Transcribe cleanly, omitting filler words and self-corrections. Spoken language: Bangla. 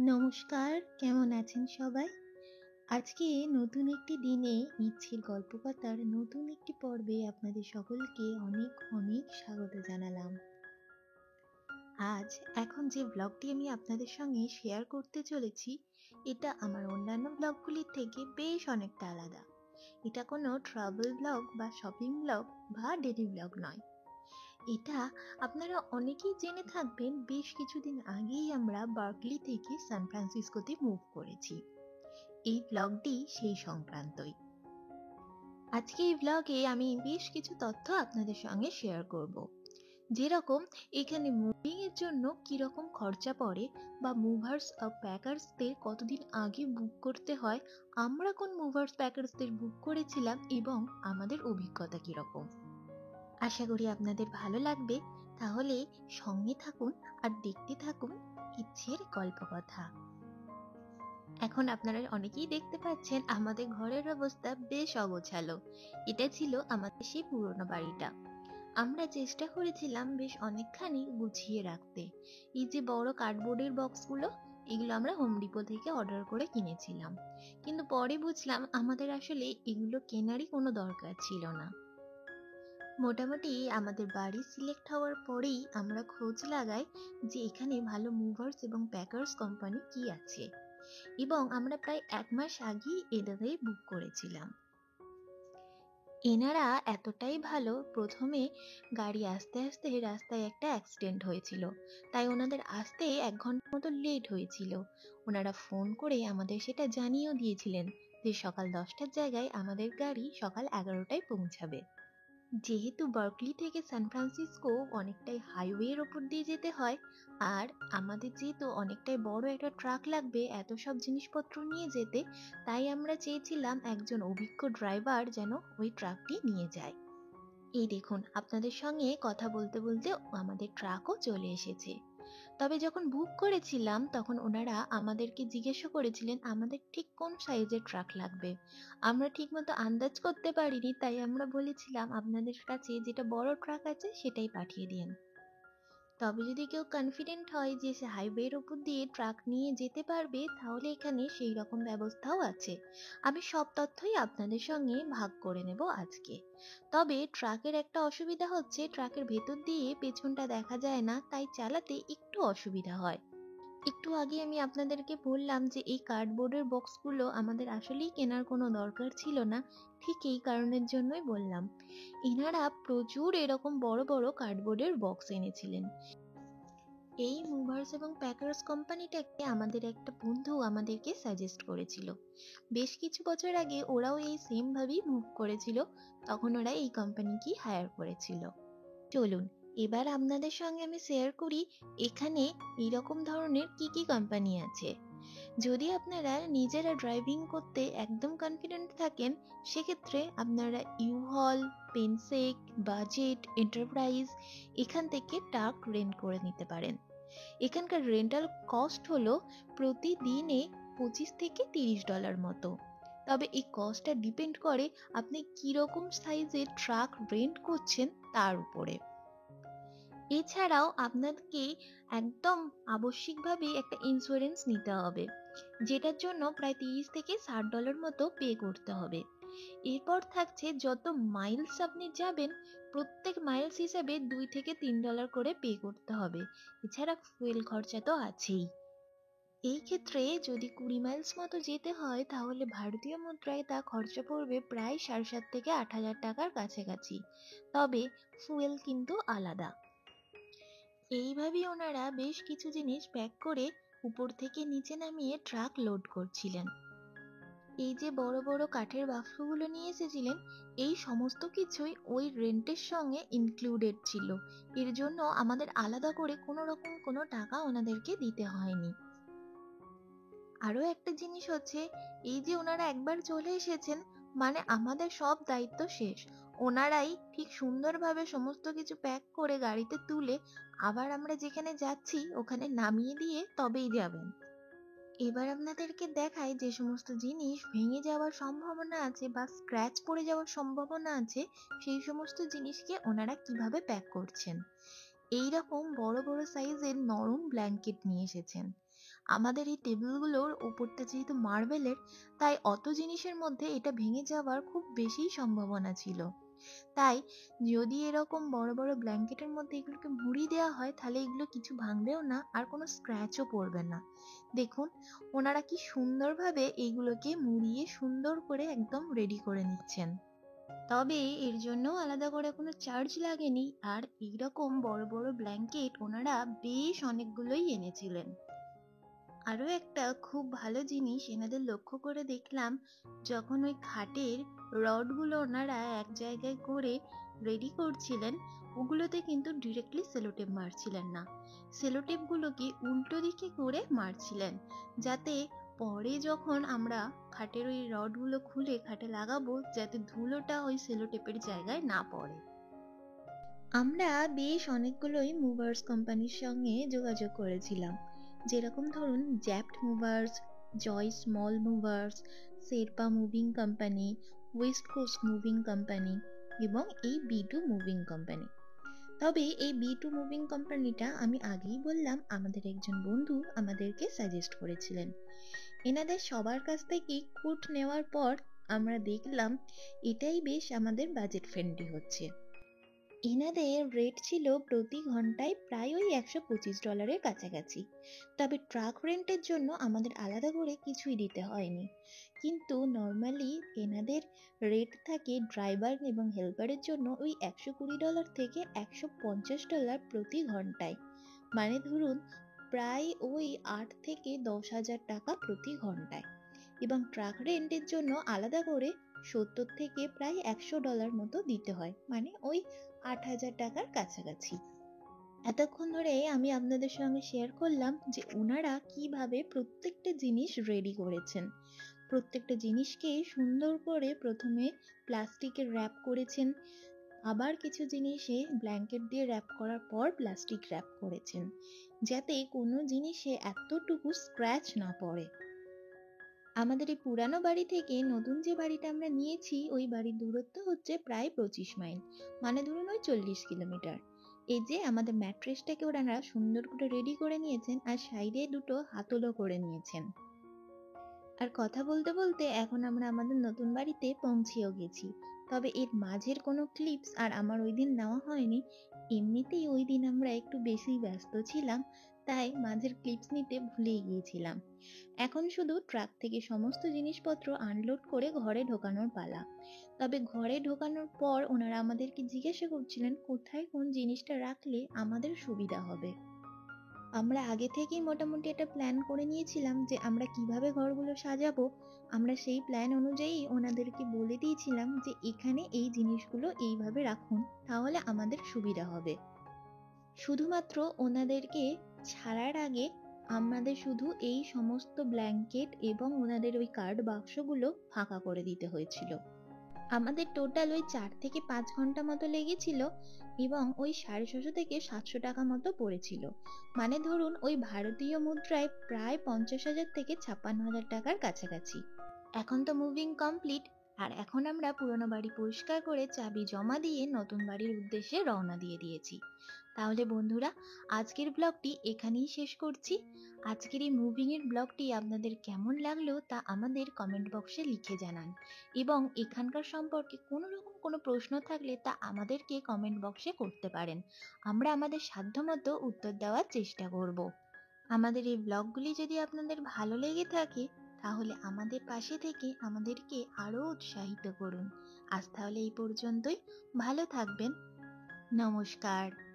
নমস্কার, কেমন আছেন সবাই? আজকে নতুন একটি দিনে ইচ্ছের গল্পকথার নতুন একটি পর্বে আপনাদের সকলকে অনেক অনেক স্বাগত জানালাম। আজ এখন যে ব্লগটি আমি আপনাদের সঙ্গে শেয়ার করতে চলেছি, এটা আমার অন্যান্য ব্লগগুলির থেকে বেশ অনেকটা আলাদা। এটা কোনো ট্রাভেল ব্লগ বা শপিং ব্লগ বা ডেলি ব্লগ নয়। এটা আপনারা অনেকেই জেনে থাকবেন, বেশ কিছুদিন আগেই আমরা বার্কলি থেকে সান ফ্রান্সিসকোতে মুভ করেছি। এই ব্লগটি সেই সংক্রান্তই। আজকে এই ব্লগে আমি বেশ কিছু তথ্য আপনাদের সঙ্গে শেয়ার করব। যেরকম এখানে মুভিং এর জন্য কিরকম খরচা পড়ে, বা মুভার্স আর প্যাকার্সদের কতদিন আগে বুক করতে হয়, আমরা কোন মুভার্স প্যাকার্সদের বুক করেছিলাম এবং আমাদের অভিজ্ঞতা কিরকম। আশা করি আপনাদের ভালো লাগবে। তাহলে সঙ্গে থাকুন আর দেখতে থাকুন ইচ্ছের গল্পকথা। এখন আপনারা অনেকেই দেখতে পাচ্ছেন আমাদের ঘরের অবস্থা বেশ অগোছালো। এটা ছিল আমাদের সেই পুরনো বাড়িটা। আমরা চেষ্টা করেছিলাম বেশ অনেকখানি গুছিয়ে রাখতে। এই যে বড় কার্ডবোর্ডের বক্সগুলো, এগুলো আমরা হোম ডিপো থেকে অর্ডার করে কিনেছিলাম, কিন্তু পরে বুঝলাম আমাদের আসলে এগুলো কেনারই কোনো দরকার ছিল না। মোটামুটি আমাদের বাড়ি সিলেক্ট হওয়ার পরেই আমরা খোঁজ লাগাই যে এখানে ভালো মুভার্স এবং প্যাকার্স কোম্পানি কি আছে, এবং আমরা প্রায় 1 মাস আগেই এদের বুক করেছিলাম। এনারা এতটাই ভালো, প্রথমে গাড়ি আসতে আসতে রাস্তায় একটা অ্যাক্সিডেন্ট হয়েছিল, তাই ওনাদের আসতে 1 ঘন্টা মতো লেট হয়েছিল। ওনারা ফোন করে আমাদের সেটা জানিয়েও দিয়েছিলেন যে সকাল 10টার জায়গায় আমাদের গাড়ি সকাল 11টায় পৌঁছাবে। যেহেতু বার্কলি থেকে সান ফ্রান্সিসকো অনেকটাই হাইওয়ের ওপর দিয়ে যেতে হয়, আর আমাদের যেহেতু অনেকটাই বড় একটা ট্রাক লাগবে এত সব জিনিসপত্র নিয়ে যেতে, তাই আমরা চেয়েছিলাম একজন অভিজ্ঞ ড্রাইভার যেন ওই ট্রাকটি নিয়ে যায়। এই দেখুন, আপনাদের সঙ্গে কথা বলতে বলতে আমাদের ট্রাকও চলে এসেছে। তবে যখন বুক করেছিলাম তখন ওনারা আমাদেরকে জিজ্ঞাসা করেছিলেন আমাদের ঠিক কোন সাইজের ট্রাক লাগবে। আমরা ঠিকমতো আন্দাজ করতে পারিনি, তাই আমরা বলেছিলাম আপনাদের কাছে যেটা বড় ট্রাক আছে সেটাই পাঠিয়ে দিন। তবে যদি কেউ কনফিডেন্ট হয় যে সে হাইওয়ের উপর দিয়ে ট্রাক নিয়ে যেতে পারবে, তাহলে এখানে সেই রকম ব্যবস্থাও আছে। আমি সব তথ্যই আপনাদের সঙ্গে ভাগ করে নেব আজকে। তবে ট্রাকের একটা অসুবিধা হচ্ছে, ট্রাকের ভেতর দিয়ে পেছনটা দেখা যায় না, তাই চালাতে একটু অসুবিধা হয়। একটু আগে আমি আপনাদেরকে বললাম যে এই কার্ডবোর্ডের বক্সগুলো আমাদের আসলেই কেনার কোনো দরকার ছিল না, ঠিক এই কারণের জন্যই বললাম। এনারা প্রচুর এরকম বড় বড় কার্ডবোর্ডের বক্স এনেছিলেন। এই মুভার্স এবং প্যাকার্স কোম্পানিটাকে আমাদের একটা বন্ধু আমাদেরকে সাজেস্ট করেছিল। বেশ কিছু বছর আগে ওরাও এই সেম ভাবেই মুভ করেছিল, তখন ওরা এই কোম্পানিকেই হায়ার করেছিল। চলুন এবার আপনাদের সঙ্গে আমি শেয়ার করি এখানে এইরকম ধরনের কি কি কোম্পানি আছে। যদি আপনারা নিজেরা ড্রাইভিং করতে একদম কনফিডেন্ট থাকেন, সেক্ষেত্রে আপনারা ইউহল, পেনসেক, বাজেট, এন্টারপ্রাইজ এখান থেকে ট্রাক রেন্ট করে নিতে পারেন। এখানকার রেন্টাল কস্ট হলো প্রতিদিনে $25 থেকে $30 মতো। তবে এই কস্টটা ডিপেন্ড করে আপনি কিরকম সাইজের ট্রাক রেন্ট করছেন তার উপরে। এছাড়াও আপনাকে একদম আবশ্যিকভাবে একটা ইন্স্যুরেন্স নিতে হবে, যেটার জন্য প্রায় $30 থেকে $60 মতো পে করতে হবে। এরপর থাকছে যত মাইলস আপনি যাবেন, প্রত্যেক মাইলস হিসাবে $2 থেকে $3 করে পে করতে হবে। এছাড়া ফুয়েল খরচা তো আছেই। এই ক্ষেত্রে যদি 20 মাইলস মতো যেতে হয়, তাহলে ভারতীয় মুদ্রায় তা খরচা পড়বে প্রায় 7,500 থেকে 8,000 টাকার কাছাকাছি। তবে ফুয়েল কিন্তু আলাদা। এইভাবেই ওনারা বেশ কিছু জিনিস প্যাক করে উপর থেকে নিচে নামিয়ে ট্রাক লোড করছিলেন। এই যে বড় বড় কাঠের বাক্সগুলো নিয়ে এসেছিলেন, এই সমস্ত কিছুই ওই রেন্টের সঙ্গে ইনক্লুডেড ছিল। এর জন্য আমাদের আলাদা করে কোনো রকম কোনো টাকা ওনাদেরকে দিতে হয়নি। আরো একটা জিনিস হচ্ছে, এই যে ওনারা একবার চলে এসেছেন মানে আমাদের সব দায়িত্ব শেষ। ওনারাই ঠিক সুন্দরভাবে সমস্ত কিছু প্যাক করে গাড়িতে তুলে আবার আমরা যেখানে যাচ্ছি ওখানে নামিয়ে দিয়ে তবেই যাবেন। এবার আপনাদেরকে দেখাই যে সমস্ত জিনিস ভেঙে যাওয়ার সম্ভাবনা আছে বা স্ক্র্যাচ পড়ে যাওয়ার সম্ভাবনা আছে, সেই সমস্ত জিনিসকে ওনারা কিভাবে প্যাক করছেন। এইরকম বড় বড় সাইজের নরম ব্ল্যাঙ্কেট নিয়ে এসেছেন। আমাদের এই টেবিলগুলোর ওপরটা যেহেতু মার্বেলের, তাই অত জিনিসের মধ্যে এটা ভেঙে যাওয়ার খুব বেশি সম্ভাবনা ছিল। তাই যদি এরকম বড় বড় ব্ল্যাঙ্কেটের মধ্যে এগুলোকে মুড়িয়ে দেওয়া হয়, তাহলে এগুলো কিছু ভাঙবেও না আর কোনো স্ক্র্যাচও পড়বে না। দেখুন ওনারা কি সুন্দরভাবে এইগুলোকে মুড়িয়ে সুন্দর করে একদম রেডি করে নিচ্ছেন। তবে এর জন্য আলাদা করে কোনো চার্জ লাগেনি। আর এইরকম বড় বড় ব্ল্যাঙ্কেট ওনারা বেশ অনেকগুলোই এনেছিলেন। আরো একটা খুব ভালো জিনিস এনাদের লক্ষ্য করে দেখলাম, যখন ওই খাটের রডগুলো ওনারা এক জায়গায় করে রেডি করছিলেন, ওগুলোতে কিন্তু ডিরেক্টলি সেলোটেপ মারছিলেন না, সেলোটেপগুলোকে উল্টো দিকে করে মারছিলেন, যাতে পরে যখন আমরা খাটের ওই রডগুলো খুলে খাটে লাগাবো, যাতে ধুলোটা ওই সেলোটেপের জায়গায় না পড়ে। আমরা বেশ অনেকগুলোই মুভার্স কোম্পানির সঙ্গে যোগাযোগ করেছিলাম, যেরকম ধরুন জ্যাপ্ট movers, joy small movers, sherpa moving company, west coast moving company এবং এই B2 মুভিং কোম্পানি। তবে এই B2 মুভিং কোম্পানিটা আমি আগেই বললাম আমাদের একজন বন্ধু আমাদেরকে সাজেস্ট করেছিলেন। এনাদের সবার কাছ থেকেই কোট নেওয়ার পর আমরা দেখলাম এটাই বেশ আমাদের বাজেট ফ্রেন্ডলি হচ্ছে। এনাদের রেট ছিল প্রতি ঘন্টায় প্রায় ওই $125 কাছাকাছি। তবে ট্রাক রেন্টের জন্য আমাদের আলাদা করে কিছুই দিতে হয়নি। কিন্তু নর্মালি এনাদের রেট থাকে ড্রাইভার এবং হেল্পারের জন্য ওই $120 থেকে $150 প্রতি ঘন্টায়। মানে ধরুন প্রায় ওই 8 থেকে 10,000 টাকা প্রতি ঘন্টায়। এবং ট্রাক রেন্টের জন্য আলাদা করে 70 থেকে প্রায় $100 মতো দিতে হয়, মানে ওই 8,000 টাকার কাছাকাছি। এতক্ষণ ধরে আমি আপনাদের সঙ্গে শেয়ার করলাম যে ওনারা কিভাবে প্রত্যেকটা জিনিস রেডি করেছেন। প্রত্যেকটা জিনিসকে সুন্দর করে প্রথমে প্লাস্টিকের র্যাপ করেছেন, আবার কিছু জিনিসে ব্ল্যাঙ্কেট দিয়ে র্যাপ করার পর প্লাস্টিক র্যাপ করেছেন, যাতে কোনো জিনিসে এতটুকু স্ক্র্যাচ না পড়ে। আমাদের এই পুরানো বাড়ি থেকে নতুন যে বাড়িটা আমরা নিয়েছি, ওই বাড়ির দূরত্ব হচ্ছে প্রায় 25 মাইল, মানে ধরুন ওই 40 কিলোমিটার। এই যে আমাদের ম্যাট্রেসটাকে ওনারা সুন্দর করে রেডি করে নিয়েছেন আর সাইডে দুটো হাতলও করে নিয়েছেন। আর কথা বলতে বলতে এখন আমরা আমাদের নতুন বাড়িতে পৌঁছেও গেছি। তবে এর মাঝের কোনো ক্লিপস আর আমার ওই দিন নেওয়া হয়নি। এমনিতেই ওই দিন আমরা একটু বেশি ব্যস্ত ছিলাম, তাই মাঝের ক্লিপস নিতে ভুলেই গিয়েছিলাম। এখন শুধু ট্রাক থেকে সমস্ত জিনিসপত্র আনলোড করে ঘরে ঢোকানোর পালা। তবে ঘরে ঢোকানোর পর ওনারা আমাদেরকে জিজ্ঞাসা করছিলেন কোথায় কোন জিনিসটা রাখলে আমাদের সুবিধা হবে। আমরা আগে থেকেই মোটামুটি একটা প্ল্যান করে নিয়েছিলাম যে আমরা কিভাবে ঘরগুলো সাজাবো। আমরা সেই প্ল্যান অনুযায়ী ওনাদেরকে বলে দিয়েছিলাম যে এখানে এই জিনিসগুলো এইভাবে রাখুন, তাহলে আমাদের সুবিধা হবে। শুধুমাত্র ওনাদেরকে ছাড়ার আগে আমাদের শুধু এই সমস্ত ব্ল্যাঙ্কেট এবং ওনাদের ওই কার্ড বাক্সগুলো ফাঁকা করে দিতে হয়েছিল। আমাদের টোটাল ওই 4 থেকে 5 ঘন্টা মতো লেগেছিল এবং ওই 650 থেকে 700 টাকা মতো পড়েছিল। মানে ধরুন ওই ভারতীয় মুদ্রায় প্রায় 50,000 থেকে 56,000 টাকার কাছাকাছি। এখন তো মুভিং কমপ্লিট, আর এখন আমরা পুরনো বাড়ি পরিষ্কার করে চাবি জমা দিয়ে নতুন বাড়ির উদ্দেশ্যে রওনা দিয়ে দিয়েছি। তাহলে বন্ধুরা, আজকের ব্লগটি এখানেই শেষ করছি। আজকের এই মুভিং এর ব্লগটি আপনাদের কেমন লাগলো তা আমাদের কমেন্ট বক্সে লিখে জানান, এবং এখানকার সম্পর্কে কোনো রকম কোনো প্রশ্ন থাকলে তা আমাদেরকে কমেন্ট বক্সে করতে পারেন। আমরা আমাদের সাধ্যমতো উত্তর দেওয়ার চেষ্টা করব। আমাদের এই ব্লগগুলি যদি আপনাদের ভালো লেগে থাকে, তাহলে আমাদের পাশে থেকে আমাদেরকে আরো উৎসাহিত করুন। আজ তাহলে এই পর্যন্তই। ভালো থাকবেন। নমস্কার।